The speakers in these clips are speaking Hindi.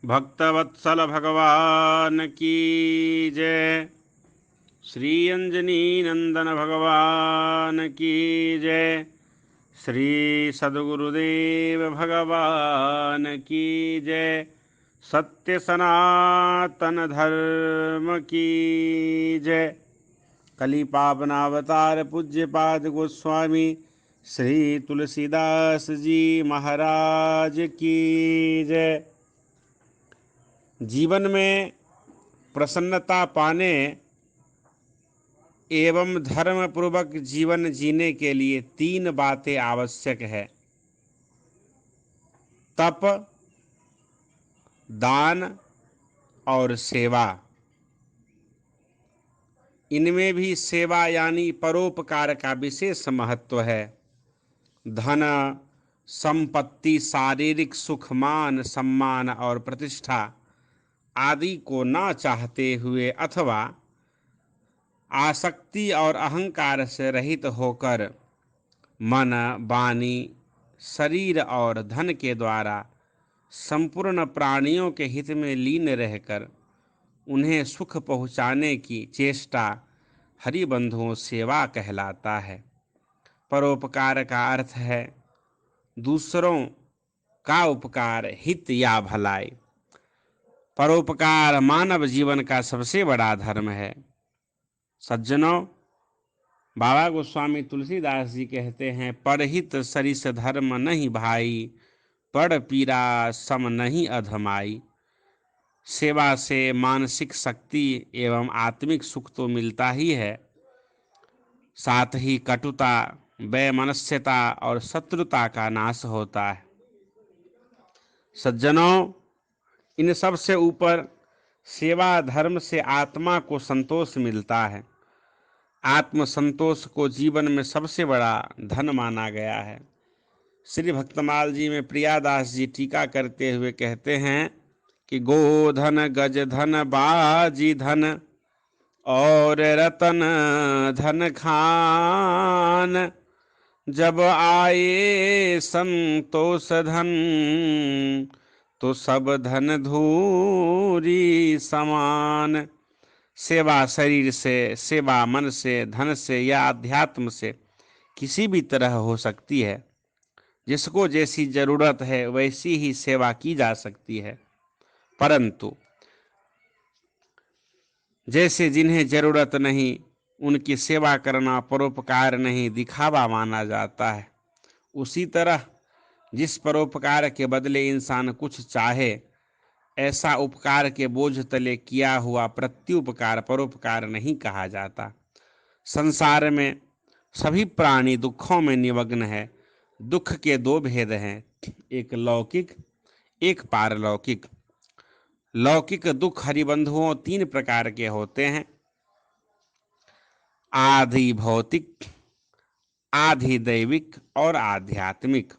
भक्तवत्सल भगवान की जय। श्री अंजनी नंदन भगवान की जय। श्री सद्गुरुदेव भगवान की जय। सत्य सनातन धर्म की जय। कली पावनावतार पूज्यपाद गोस्वामी श्री तुलसीदास जी महाराज की जय। जीवन में प्रसन्नता पाने एवं धर्म पूर्वक जीवन जीने के लिए 3 बातें आवश्यक है: तप, दान और सेवा। इनमें भी सेवा यानी परोपकार का विशेष महत्व है। धन, संपत्ति, शारीरिक सुख, मान सम्मान और प्रतिष्ठा आदि को न चाहते हुए अथवा आसक्ति और अहंकार से रहित होकर मन, वाणी, शरीर और धन के द्वारा संपूर्ण प्राणियों के हित में लीन रहकर उन्हें सुख पहुँचाने की चेष्टा हरिबंधुओं सेवा कहलाता है। परोपकार का अर्थ है दूसरों का उपकार, हित या भलाई। परोपकार मानव जीवन का सबसे बड़ा धर्म है। सज्जनों, बाबा गोस्वामी तुलसीदास जी कहते हैं, परहित सरिस धर्म नहीं भाई, पड़ पीरा सम नहीं अधमाई। सेवा से मानसिक शक्ति एवं आत्मिक सुख तो मिलता ही है, साथ ही कटुता, वैमनस्यता और शत्रुता का नाश होता है। सज्जनों, इन सब से ऊपर सेवा धर्म से आत्मा को संतोष मिलता है। आत्म संतोष को जीवन में सबसे बड़ा धन माना गया है। श्री भक्तमाल जी में प्रियादास जी टीका करते हुए कहते हैं कि गोधन, गज धन, बाजी धन और रतन धन खान, जब आए संतोष धन तो सब धन धूरी समान। सेवा शरीर से, सेवा मन से, धन से या अध्यात्म से किसी भी तरह हो सकती है। जिसको जैसी जरूरत है वैसी ही सेवा की जा सकती है, परंतु जैसे जिन्हें जरूरत नहीं उनकी सेवा करना परोपकार नहीं, दिखावा माना जाता है। उसी तरह जिस परोपकार के बदले इंसान कुछ चाहे, ऐसा उपकार के बोझ तले किया हुआ प्रत्युपकार परोपकार नहीं कहा जाता। संसार में सभी प्राणी दुखों में निमग्न है। दुख के 2 भेद हैं, एक लौकिक, एक पारलौकिक। लौकिक दुख हरिबंधुओं 3 प्रकार के होते हैं: आधि भौतिक, आधि दैविक और आध्यात्मिक।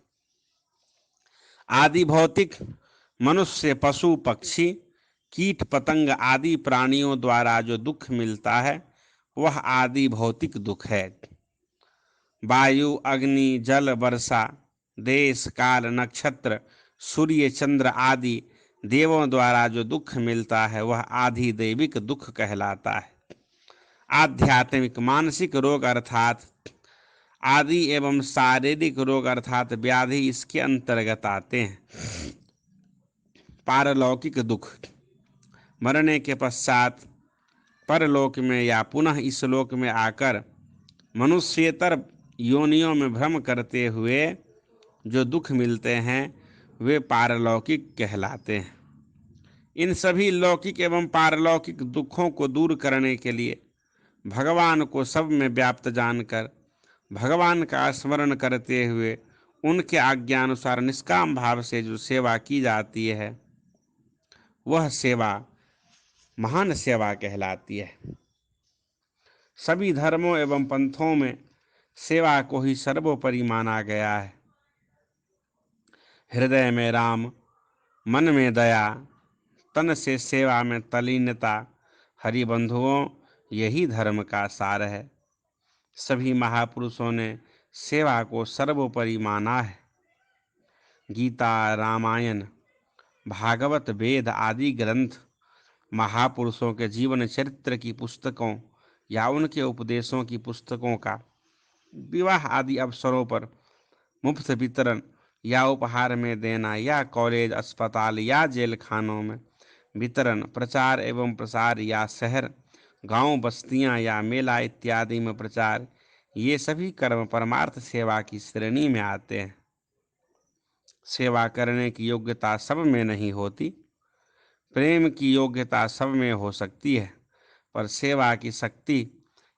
आदि भौतिक मनुष्य, पशु, पक्षी, कीट पतंग आदि प्राणियों द्वारा जो दुख मिलता है वह आदि भौतिक दुख है। वायु, अग्नि, जल, वर्षा, देश, काल, नक्षत्र, सूर्य, चंद्र आदि देवों द्वारा जो दुख मिलता है वह आधि दैविक दुख कहलाता है। आध्यात्मिक मानसिक रोग अर्थात आदि एवं शारीरिक रोग अर्थात व्याधि इसके अंतर्गत आते हैं। पारलौकिक दुख मरने के पश्चात परलोक में या पुनः इस लोक में आकर मनुष्येतर योनियों में भ्रम करते हुए जो दुख मिलते हैं वे पारलौकिक कहलाते हैं। इन सभी लौकिक एवं पारलौकिक दुखों को दूर करने के लिए भगवान को सब में व्याप्त जानकर भगवान का स्मरण करते हुए उनके आज्ञानुसार निष्काम भाव से जो सेवा की जाती है वह सेवा महान सेवा कहलाती है। सभी धर्मों एवं पंथों में सेवा को ही सर्वोपरि माना गया है। हृदय में राम, मन में दया, तन से सेवा में तल्लीनता, हरिबंधुओं यही धर्म का सार है। सभी महापुरुषों ने सेवा को सर्वोपरि माना है। गीता, रामायण, भागवत, वेद आदि ग्रंथ, महापुरुषों के जीवन चरित्र की पुस्तकों या उनके उपदेशों की पुस्तकों का विवाह आदि अवसरों पर मुफ्त वितरण या उपहार में देना, या कॉलेज, अस्पताल या जेल खानों में वितरण, प्रचार एवं प्रसार, या शहर, गांव, बस्तियां या मेला इत्यादि में प्रचार, ये सभी कर्म परमार्थ सेवा की श्रेणी में आते हैं। सेवा करने की योग्यता सब में नहीं होती। प्रेम की योग्यता सब में हो सकती है, पर सेवा की शक्ति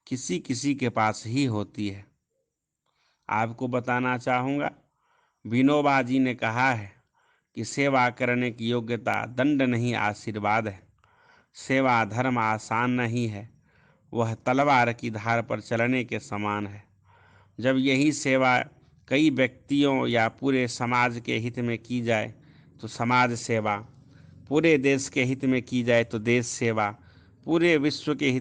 किसी किसी के पास ही होती है। आपको बताना चाहूँगा, विनोबा जी ने कहा है कि सेवा करने की योग्यता दंड नहीं, आशीर्वाद है। सेवा धर्म आसान नहीं है, वह तलवार की धार पर चलने के समान है। जब यही सेवा कई व्यक्तियों या पूरे समाज के हित में की जाए तो समाज सेवा, पूरे देश के हित में की जाए तो देश सेवा, पूरे विश्व के हित